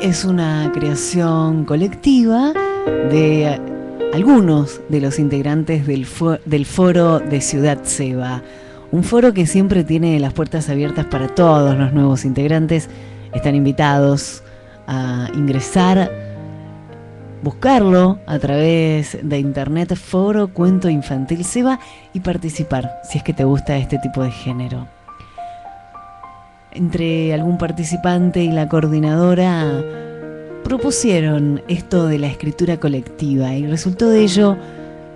es una creación colectiva de algunos de los integrantes del foro de Ciudad Ceba. Un foro que siempre tiene las puertas abiertas para todos los nuevos integrantes. Están invitados a ingresar, buscarlo a través de internet, Foro Cuento Infantil Ceba, y participar si es que te gusta este tipo de género. Entre algún participante y la coordinadora propusieron esto de la escritura colectiva, y resultó de ello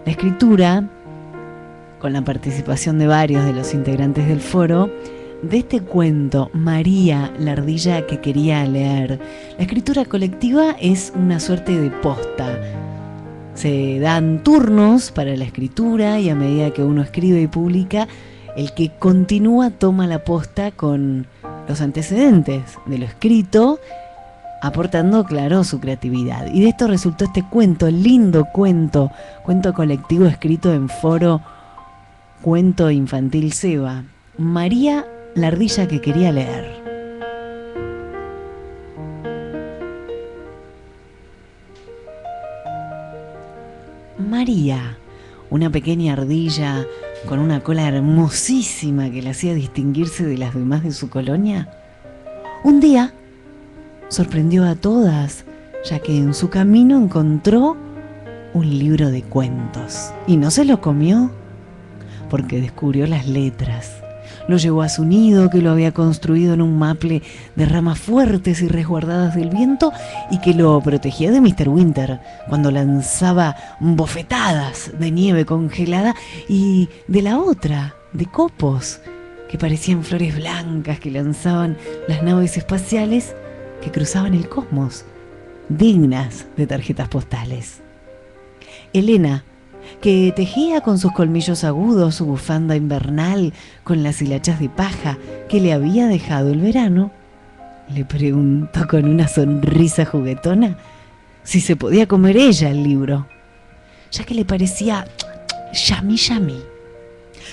la escritura, con la participación de varios de los integrantes del foro, de este cuento, María, la ardilla que quería leer. La escritura colectiva es una suerte de posta. Se dan turnos para la escritura y a medida que uno escribe y publica, el que continúa toma la posta con los antecedentes de lo escrito, aportando, claro, su creatividad. Y de esto resultó este cuento, lindo cuento colectivo escrito en Foro Cuento Infantil Ceba. María, la ardilla que quería leer. María, una pequeña ardilla con una cola hermosísima que la hacía distinguirse de las demás de su colonia, un día sorprendió a todas, ya que en su camino encontró un libro de cuentos. Y no se lo comió, porque descubrió las letras. Lo llevó a su nido, que lo había construido en un maple de ramas fuertes y resguardadas del viento, y que lo protegía de Mr. Winter cuando lanzaba bofetadas de nieve congelada, y de la otra, de copos, que parecían flores blancas que lanzaban las naves espaciales que cruzaban el cosmos, dignas de tarjetas postales. Elena, que tejía con sus colmillos agudos su bufanda invernal con las hilachas de paja que le había dejado el verano, le preguntó con una sonrisa juguetona si se podía comer ella el libro, ya que le parecía yummy yummy,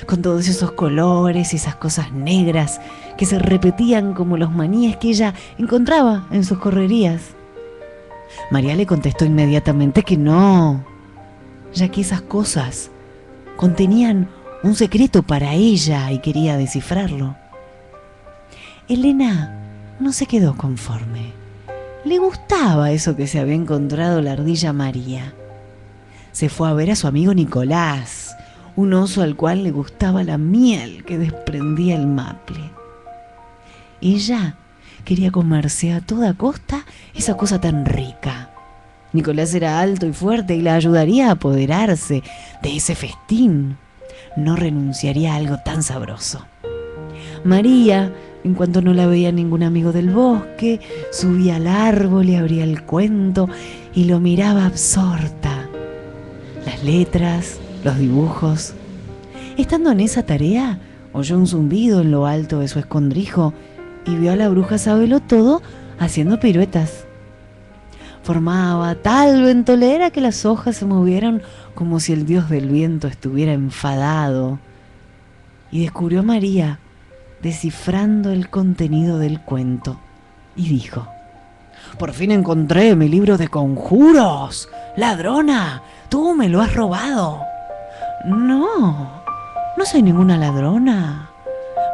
con todos esos colores y esas cosas negras que se repetían como los maníes que ella encontraba en sus correrías. María le contestó inmediatamente que no, ya que esas cosas contenían un secreto para ella y quería descifrarlo. Elena no se quedó conforme. Le gustaba eso que se había encontrado la ardilla María. Se fue a ver a su amigo Nicolás, un oso al cual le gustaba la miel que desprendía el maple. Ella quería comerse a toda costa esa cosa tan rica. Nicolás era alto y fuerte y la ayudaría a apoderarse de ese festín. No renunciaría a algo tan sabroso. María, en cuanto no la veía ningún amigo del bosque, subía al árbol y abría el cuento y lo miraba absorta. Las letras, los dibujos. Estando en esa tarea, oyó un zumbido en lo alto de su escondrijo y vio a la bruja Sabelotodo haciendo piruetas. Formaba tal ventolera que las hojas se movieron como si el dios del viento estuviera enfadado. Y descubrió a María descifrando el contenido del cuento y dijo: «Por fin encontré mi libro de conjuros. ¡Ladrona! ¡Tú me lo has robado!». «No, no soy ninguna ladrona.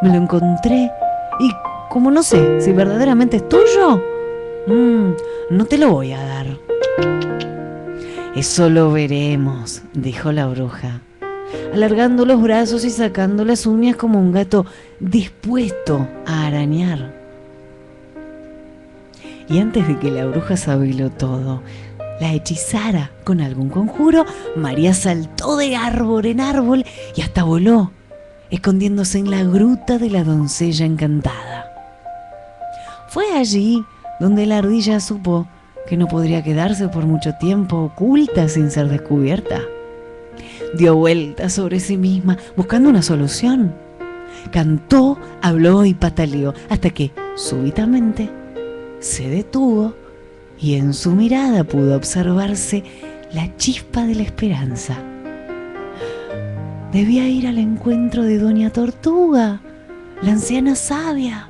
Me lo encontré y como no sé si verdaderamente es tuyo, no te lo voy a dar». «Eso lo veremos», dijo la bruja, alargando los brazos y sacando las uñas como un gato dispuesto a arañar. Y antes de que la bruja Sabelotodo la hechizara con algún conjuro, María saltó de árbol en árbol y hasta voló, escondiéndose en la gruta de la doncella encantada. Fue allí donde la ardilla supo que no podría quedarse por mucho tiempo oculta sin ser descubierta. Dio vueltas sobre sí misma buscando una solución. Cantó, habló y pataleó hasta que, súbitamente, se detuvo y en su mirada pudo observarse la chispa de la esperanza. Debía ir al encuentro de Doña Tortuga, la anciana sabia,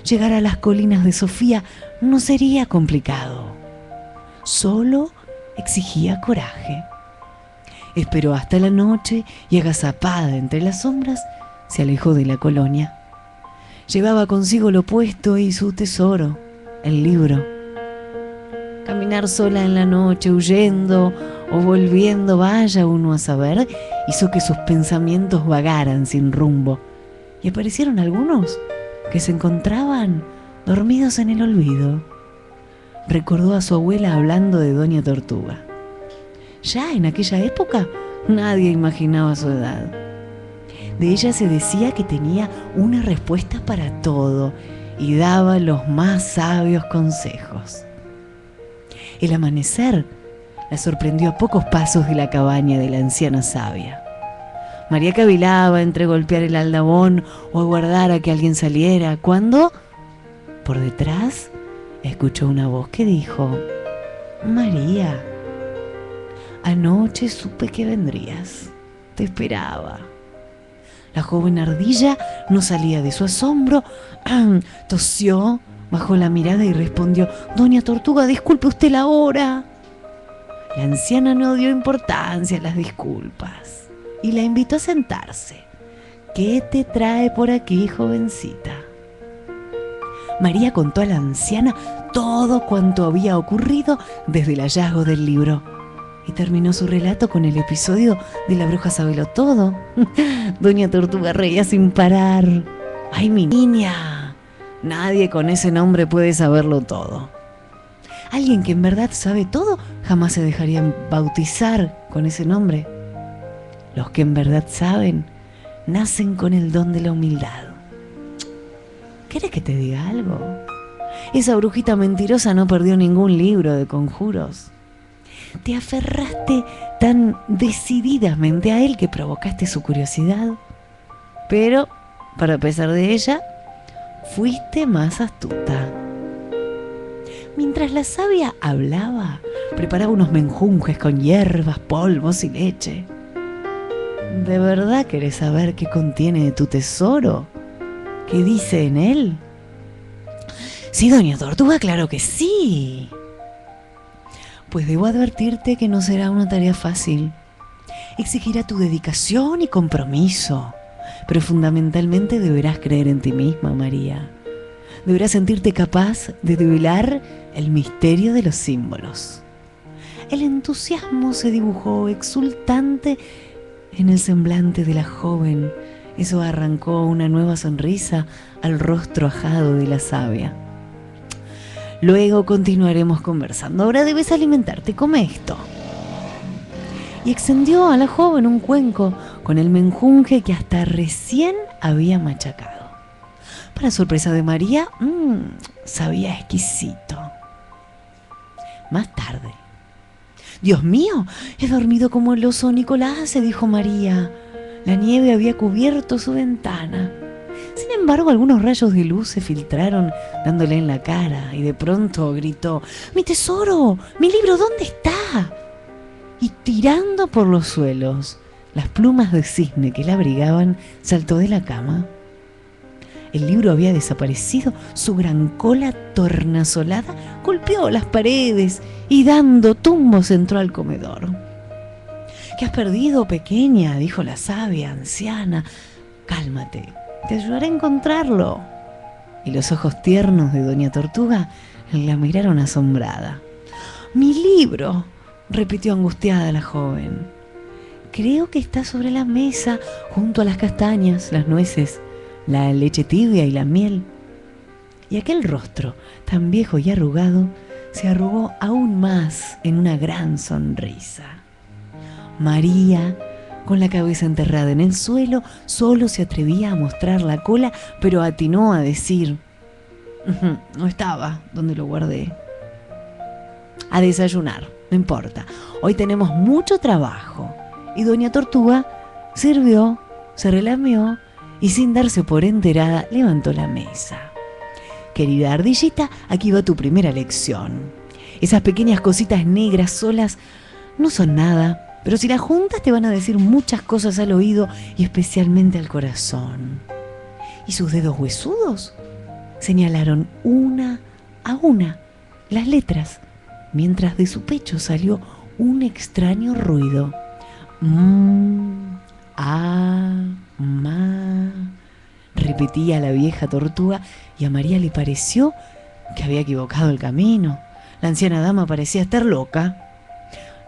llegar a las colinas de Sofía, no sería complicado, solo exigía coraje. Esperó hasta la noche y, agazapada entre las sombras, se alejó de la colonia. Llevaba consigo lo opuesto y su tesoro, el libro. Caminar sola en la noche, huyendo o volviendo, vaya uno a saber, hizo que sus pensamientos vagaran sin rumbo, y aparecieron algunos que se encontraban dormidos en el olvido. Recordó a su abuela hablando de Doña Tortuga. Ya en aquella época nadie imaginaba su edad. De ella se decía que tenía una respuesta para todo y daba los más sabios consejos. El amanecer la sorprendió a pocos pasos de la cabaña de la anciana sabia. María cavilaba entre golpear el aldabón o aguardar a que alguien saliera, cuando, por detrás, escuchó una voz que dijo: «María, anoche supe que vendrías, te esperaba». La joven ardilla no salía de su asombro, tosió, bajó la mirada y respondió: «Doña Tortuga, disculpe usted la hora». La anciana no dio importancia a las disculpas y la invitó a sentarse. «¿Qué te trae por aquí, jovencita?». María contó a la anciana todo cuanto había ocurrido desde el hallazgo del libro, y terminó su relato con el episodio de la bruja sabelotodo. Doña Tortuga reía sin parar. «¡Ay, mi niña! Nadie con ese nombre puede saberlo todo. Alguien que en verdad sabe todo jamás se dejaría bautizar con ese nombre. Los que en verdad saben nacen con el don de la humildad». ¿Querés que te diga algo? Esa brujita mentirosa no perdió ningún libro de conjuros. Te aferraste tan decididamente a él que provocaste su curiosidad. Pero, para pesar de ella, fuiste más astuta. Mientras la sabia hablaba, preparaba unos menjunjes con hierbas, polvos y leche. ¿De verdad querés saber qué contiene tu tesoro? ¿Qué dice en él? Sí, Doña Tortuga, claro que sí. Pues debo advertirte que no será una tarea fácil. Exigirá tu dedicación y compromiso, pero fundamentalmente deberás creer en ti misma, María. Deberás sentirte capaz de develar el misterio de los símbolos. El entusiasmo se dibujó exultante en el semblante de la joven. Eso arrancó una nueva sonrisa al rostro ajado de la sabia. Luego continuaremos conversando. Ahora debes alimentarte, come esto. Y extendió a la joven un cuenco con el menjunje que hasta recién había machacado. Para sorpresa de María, sabía exquisito. Más tarde: «Dios mío, he dormido como el oso Nicolás», se dijo María. La nieve había cubierto su ventana. Sin embargo, algunos rayos de luz se filtraron dándole en la cara y de pronto gritó: «¡Mi tesoro! ¡Mi libro! ¿Dónde está?». Y tirando por los suelos las plumas de cisne que la abrigaban, saltó de la cama. El libro había desaparecido. Su gran cola tornasolada golpeó las paredes y, dando tumbos, entró al comedor. «¿Qué has perdido, pequeña?», dijo la sabia anciana. «Cálmate, te ayudaré a encontrarlo». Y los ojos tiernos de Doña Tortuga la miraron asombrada. «Mi libro», repitió angustiada la joven. «Creo que está sobre la mesa, junto a las castañas, las nueces, la leche tibia y la miel». Y aquel rostro, tan viejo y arrugado, se arrugó aún más en una gran sonrisa. María, con la cabeza enterrada en el suelo, solo se atrevía a mostrar la cola, pero atinó a decir: «No estaba donde lo guardé». «A desayunar, no importa. Hoy tenemos mucho trabajo». Y Doña Tortuga sirvió, se relamió y, sin darse por enterada, levantó la mesa. «Querida ardillita, aquí va tu primera lección. Esas pequeñas cositas negras solas no son nada, pero si las juntas te van a decir muchas cosas al oído y especialmente al corazón». Y sus dedos huesudos señalaron una a una las letras, mientras de su pecho salió un extraño ruido. Ma, repetía la vieja tortuga, y a María le pareció que había equivocado el camino. La anciana dama parecía estar loca.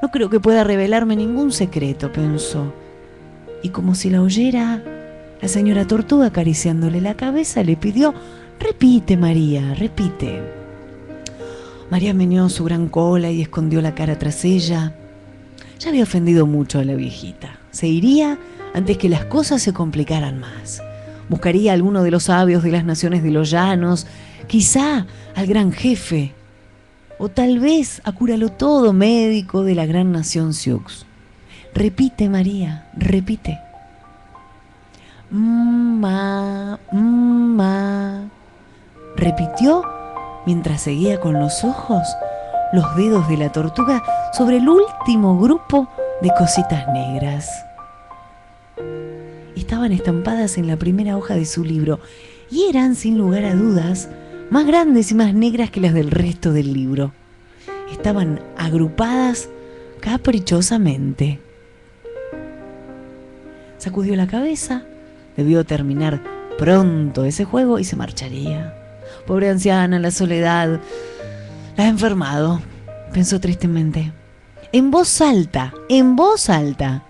No creo que pueda revelarme ningún secreto, pensó. Y como si la oyera, la señora tortuga, acariciándole la cabeza, le pidió: repite, María, repite. María meneó su gran cola y escondió la cara tras ella. Ya había ofendido mucho a la viejita. Se iría antes que las cosas se complicaran más. Buscaría a alguno de los sabios de las naciones de los llanos, quizá al gran jefe, o tal vez a Curalotodo, médico de la gran nación Sioux. Repite, María, repite. Ma, repitió mientras seguía con los ojos los dedos de la tortuga sobre el último grupo de cositas negras. Estaban estampadas en la primera hoja de su libro y eran, sin lugar a dudas, más grandes y más negras que las del resto del libro. Estaban agrupadas caprichosamente. Sacudió la cabeza, debió terminar pronto ese juego y se marcharía. Pobre anciana, la soledad la ha enfermado, pensó tristemente. En voz alta,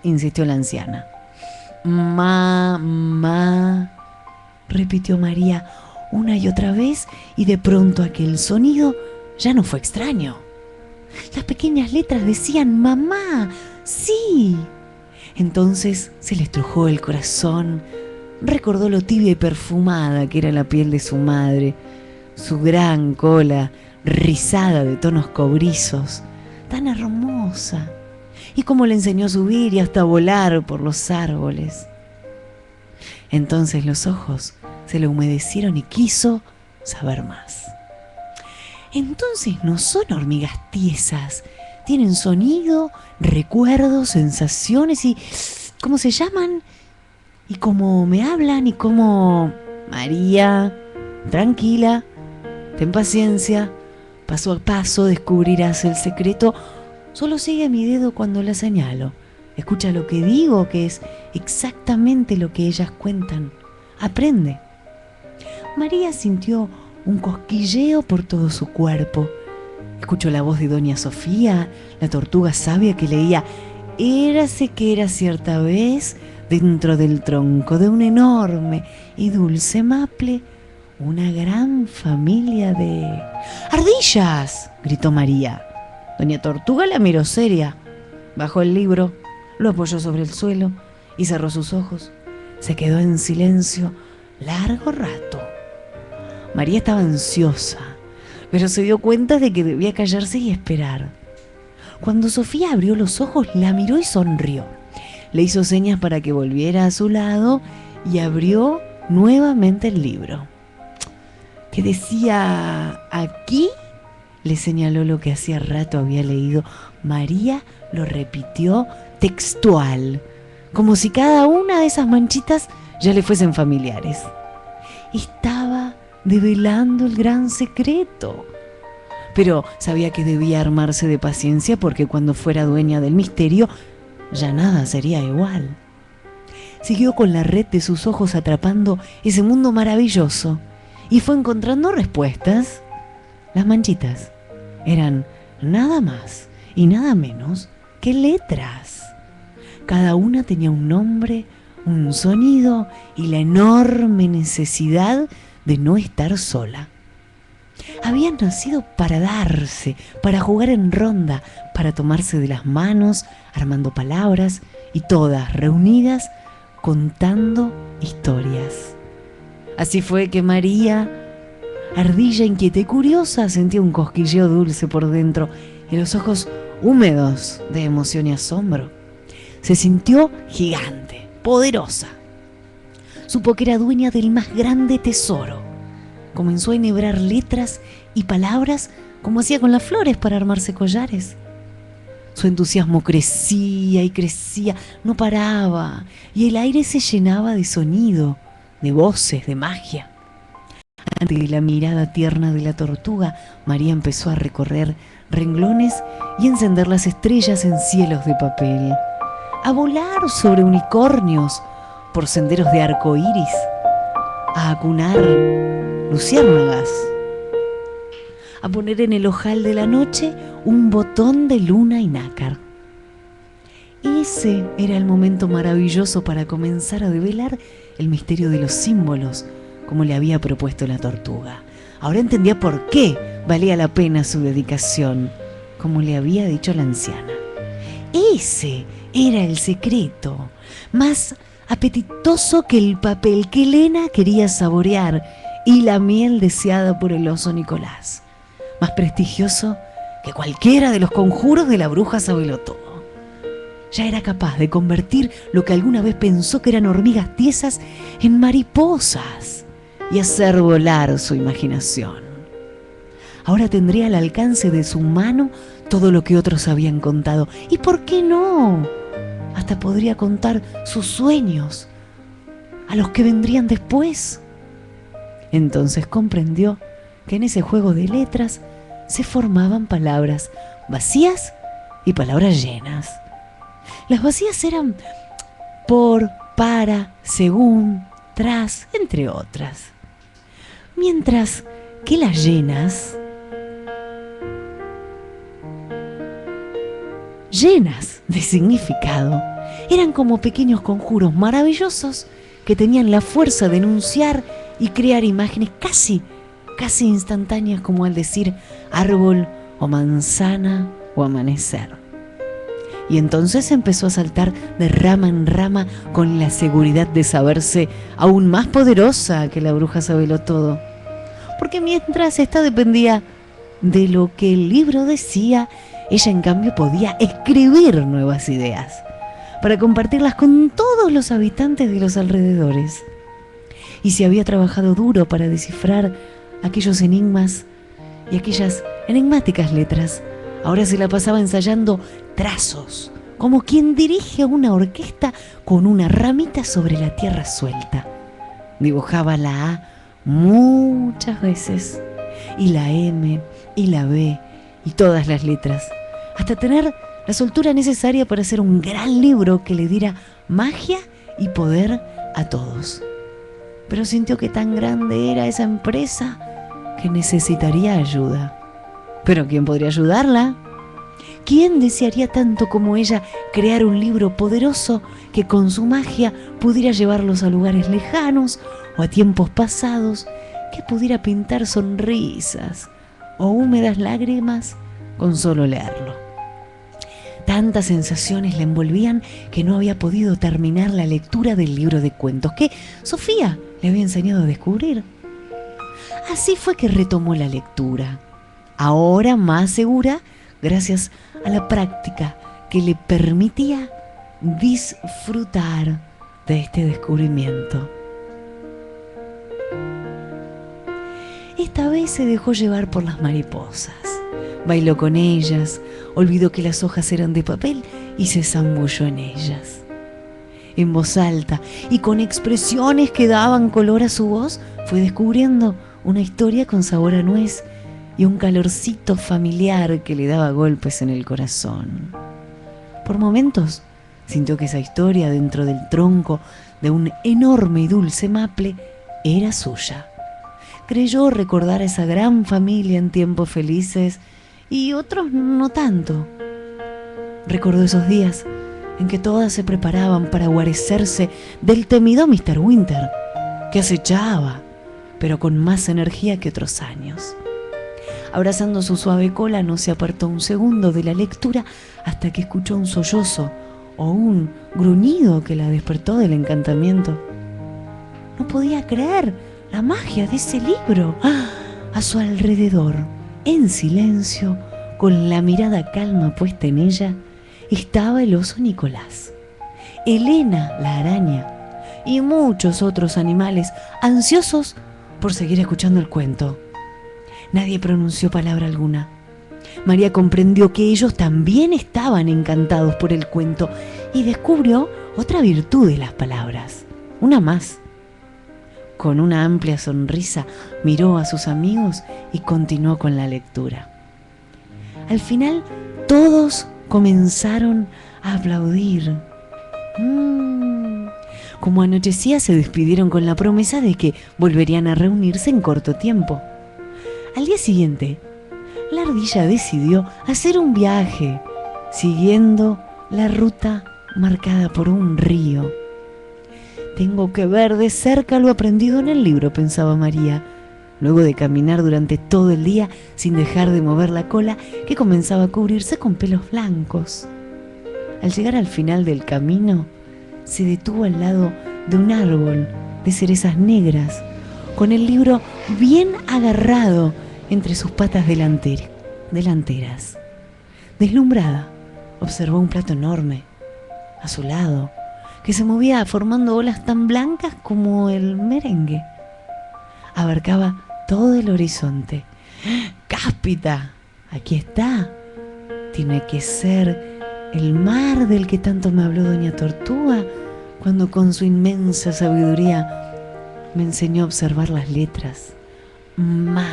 insistió la anciana. Ma, repitió María una y otra vez, y de pronto aquel sonido ya no fue extraño. Las pequeñas letras decían: mamá, sí. Entonces se le estrujó el corazón, recordó lo tibia y perfumada que era la piel de su madre, su gran cola rizada de tonos cobrizos, tan hermosa, y cómo le enseñó a subir y hasta volar por los árboles. Entonces los ojos se le humedecieron y quiso saber más. Entonces no son hormigas tiesas, tienen sonido, recuerdos, sensaciones y ¿cómo se llaman? Y cómo me hablan y cómo... María, tranquila, ten paciencia, paso a paso descubrirás el secreto. Solo sigue mi dedo cuando la señalo. Escucha lo que digo, que es exactamente lo que ellas cuentan. Aprende. María sintió un cosquilleo por todo su cuerpo. Escuchó la voz de doña Sofía, la tortuga sabia, que leía: érase que era cierta vez, dentro del tronco de un enorme y dulce maple, una gran familia de... ¡Ardillas!, gritó María. Doña Tortuga la miró seria. Bajó el libro, lo apoyó sobre el suelo y cerró sus ojos. Se quedó en silencio largo rato. María estaba ansiosa, pero se dio cuenta de que debía callarse y esperar. Cuando Sofía abrió los ojos, la miró y sonrió. Le hizo señas para que volviera a su lado y abrió nuevamente el libro. ¿Qué decía aquí? Le señaló lo que hacía rato había leído. María lo repitió textual, como si cada una de esas manchitas ya le fuesen familiares. Estaba develando el gran secreto, pero sabía que debía armarse de paciencia, porque cuando fuera dueña del misterio ya nada sería igual. Siguió con la red de sus ojos atrapando ese mundo maravilloso y fue encontrando respuestas. Las manchitas eran nada más y nada menos que letras. Cada una tenía un nombre, un sonido y la enorme necesidad de no estar sola. Habían nacido para darse, para jugar en ronda, para tomarse de las manos, armando palabras, y todas reunidas contando historias. Así fue que María, ardilla inquieta y curiosa, sentía un cosquilleo dulce por dentro y los ojos húmedos de emoción y asombro. Se sintió gigante, poderosa. Supo que era dueña del más grande tesoro. Comenzó a enhebrar letras y palabras como hacía con las flores para armarse collares. Su entusiasmo crecía y crecía, no paraba, y el aire se llenaba de sonido, de voces, de magia. Ante la mirada tierna de la tortuga, María empezó a recorrer renglones y encender las estrellas en cielos de papel, a volar sobre unicornios por senderos de arco iris, a acunar luciérnagas, a poner en el ojal de la noche un botón de luna y nácar. Ese era el momento maravilloso para comenzar a develar el misterio de los símbolos, como le había propuesto la tortuga. Ahora entendía por qué valía la pena su dedicación, como le había dicho la anciana. Ese era el secreto, más apetitoso que el papel que Elena quería saborear y la miel deseada por el oso Nicolás, más prestigioso que cualquiera de los conjuros de la bruja Sabelotodo. Ya era capaz de convertir lo que alguna vez pensó que eran hormigas tiesas en mariposas y hacer volar su imaginación. Ahora tendría al alcance de su mano todo lo que otros habían contado. ¿Y por qué no? Hasta podría contar sus sueños a los que vendrían después. Entonces comprendió que en ese juego de letras se formaban palabras vacías y palabras llenas. Las vacías eran por, para, según, tras, entre otras. Mientras que las llenas de significado, eran como pequeños conjuros maravillosos que tenían la fuerza de enunciar y crear imágenes casi instantáneas, como al decir árbol o manzana o amanecer. Y entonces empezó a saltar de rama en rama con la seguridad de saberse aún más poderosa que la bruja Sabelotodo. Porque mientras esta dependía de lo que el libro decía, ella en cambio podía escribir nuevas ideas para compartirlas con todos los habitantes de los alrededores. Y si había trabajado duro para descifrar aquellos enigmas y aquellas enigmáticas letras, ahora se la pasaba ensayando trazos, como quien dirige una orquesta con una ramita sobre la tierra suelta. Dibujaba la A muchas veces, y la M, y la B, y todas las letras, hasta tener la soltura necesaria para hacer un gran libro que le diera magia y poder a todos. Pero sintió que tan grande era esa empresa que necesitaría ayuda. ¿Pero quién podría ayudarla? ¿Quién desearía tanto como ella crear un libro poderoso que con su magia pudiera llevarlos a lugares lejanos o a tiempos pasados, que pudiera pintar sonrisas o húmedas lágrimas con solo leerlo? Tantas sensaciones la envolvían que no había podido terminar la lectura del libro de cuentos que Sofía le había enseñado a descubrir. Así fue que retomó la lectura, ahora más segura gracias a la práctica que le permitía disfrutar de este descubrimiento. Esta vez se dejó llevar por las mariposas, bailó con ellas, olvidó que las hojas eran de papel y se zambulló en ellas. En voz alta y con expresiones que daban color a su voz, fue descubriendo una historia con sabor a nuez y un calorcito familiar que le daba golpes en el corazón. Por momentos sintió que esa historia dentro del tronco de un enorme y dulce maple era suya. Creyó recordar a esa gran familia en tiempos felices y otros no tanto. Recordó esos días en que todas se preparaban para guarecerse del temido Mr. Winter, que acechaba, pero con más energía que otros años. Abrazando su suave cola, no se apartó un segundo de la lectura hasta que escuchó un sollozo o un gruñido que la despertó del encantamiento. No podía creer la magia de ese libro. A su alrededor, en silencio, con la mirada calma puesta en ella, estaba el oso Nicolás, Elena la araña y muchos otros animales ansiosos por seguir escuchando el cuento. Nadie pronunció palabra alguna. María comprendió que ellos también estaban encantados por el cuento y descubrió otra virtud de las palabras, una más. con una amplia sonrisa, miró a sus amigos y continuó con la lectura. Al final, todos comenzaron a aplaudir. Como anochecía, se despidieron con la promesa de que volverían a reunirse en corto tiempo. Al día siguiente, la ardilla decidió hacer un viaje, siguiendo la ruta marcada por un río. Tengo que ver de cerca lo aprendido en el libro, pensaba María, luego de caminar durante todo el día sin dejar de mover la cola, que comenzaba a cubrirse con pelos blancos. Al llegar al final del camino, se detuvo al lado de un árbol de cerezas negras, con el libro bien agarrado entre sus patas delanteras. Deslumbrada, observó un plato enorme a su lado, que se movía formando olas tan blancas como el merengue. Abarcaba todo el horizonte. ¡Cáspita! Aquí está. Tiene que ser el mar del que tanto me habló doña Tortuga, cuando con su inmensa sabiduría me enseñó a observar las letras. Mar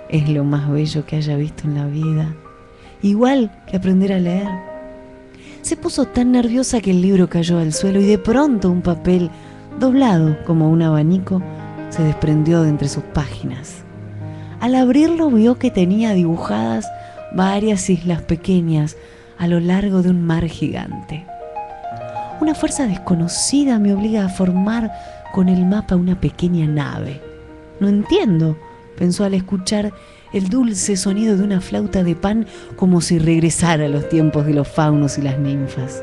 es lo más bello que haya visto en la vida, igual que aprender a leer. Se puso tan nerviosa que el libro cayó al suelo y de pronto un papel doblado como un abanico se desprendió de entre sus páginas. Al abrirlo vio que tenía dibujadas varias islas pequeñas a lo largo de un mar gigante. Una fuerza desconocida me obliga a formar con el mapa una pequeña nave. No entiendo, pensó al escuchar el dulce sonido de una flauta de pan, como si regresara a los tiempos de los faunos y las ninfas.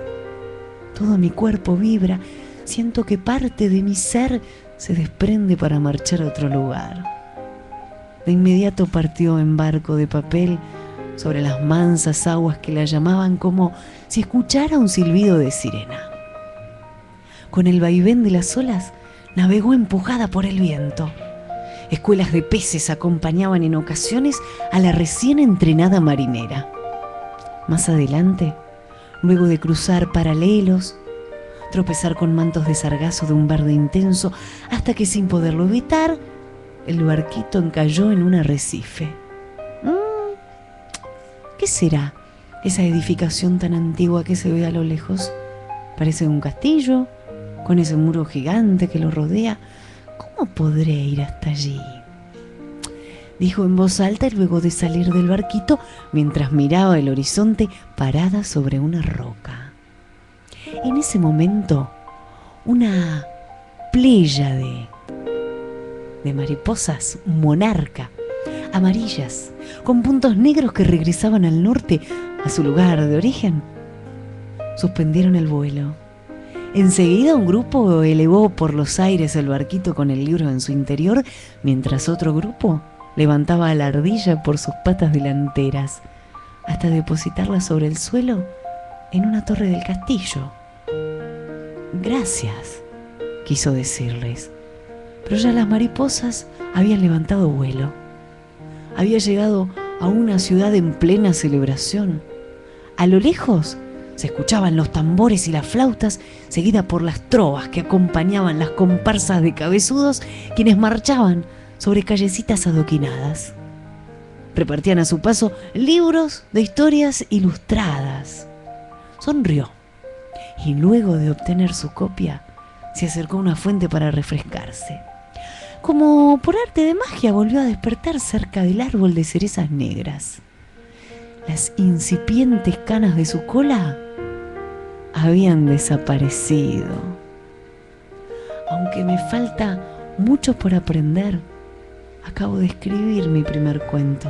Todo mi cuerpo vibra, siento que parte de mi ser se desprende para marchar a otro lugar. De inmediato partió en barco de papel sobre las mansas aguas que la llamaban, como si escuchara un silbido de sirena. Con el vaivén de las olas, navegó empujada por el viento. Escuelas de peces acompañaban en ocasiones a la recién entrenada marinera. Más adelante, luego de cruzar paralelos, tropezar con mantos de sargazo de un verde intenso, hasta que sin poderlo evitar, el barquito encalló en un arrecife. ¿Qué será esa edificación tan antigua que se ve a lo lejos? Parece un castillo, con ese muro gigante que lo rodea. ¿Cómo podré ir hasta allí?, dijo en voz alta luego de salir del barquito, mientras miraba el horizonte parada sobre una roca. En ese momento, una pléyade de mariposas monarca, amarillas, con puntos negros que regresaban al norte, a su lugar de origen, suspendieron el vuelo. Enseguida un grupo elevó por los aires el barquito con el libro en su interior, mientras otro grupo levantaba a la ardilla por sus patas delanteras, hasta depositarla sobre el suelo en una torre del castillo. Gracias, quiso decirles, pero ya las mariposas habían levantado vuelo. Había llegado a una ciudad en plena celebración. A lo lejos se escuchaban los tambores y las flautas, seguida por las trovas que acompañaban las comparsas de cabezudos, quienes marchaban sobre callecitas adoquinadas. Repartían a su paso libros de historias ilustradas. Sonrió y luego de obtener su copia, se acercó a una fuente para refrescarse. Como por arte de magia, volvió a despertar cerca del árbol de cerezas negras. Las incipientes canas de su cola habían desaparecido. Aunque me falta mucho por aprender, acabo de escribir mi primer cuento.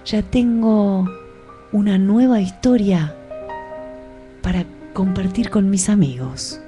Ya tengo una nueva historia para compartir con mis amigos.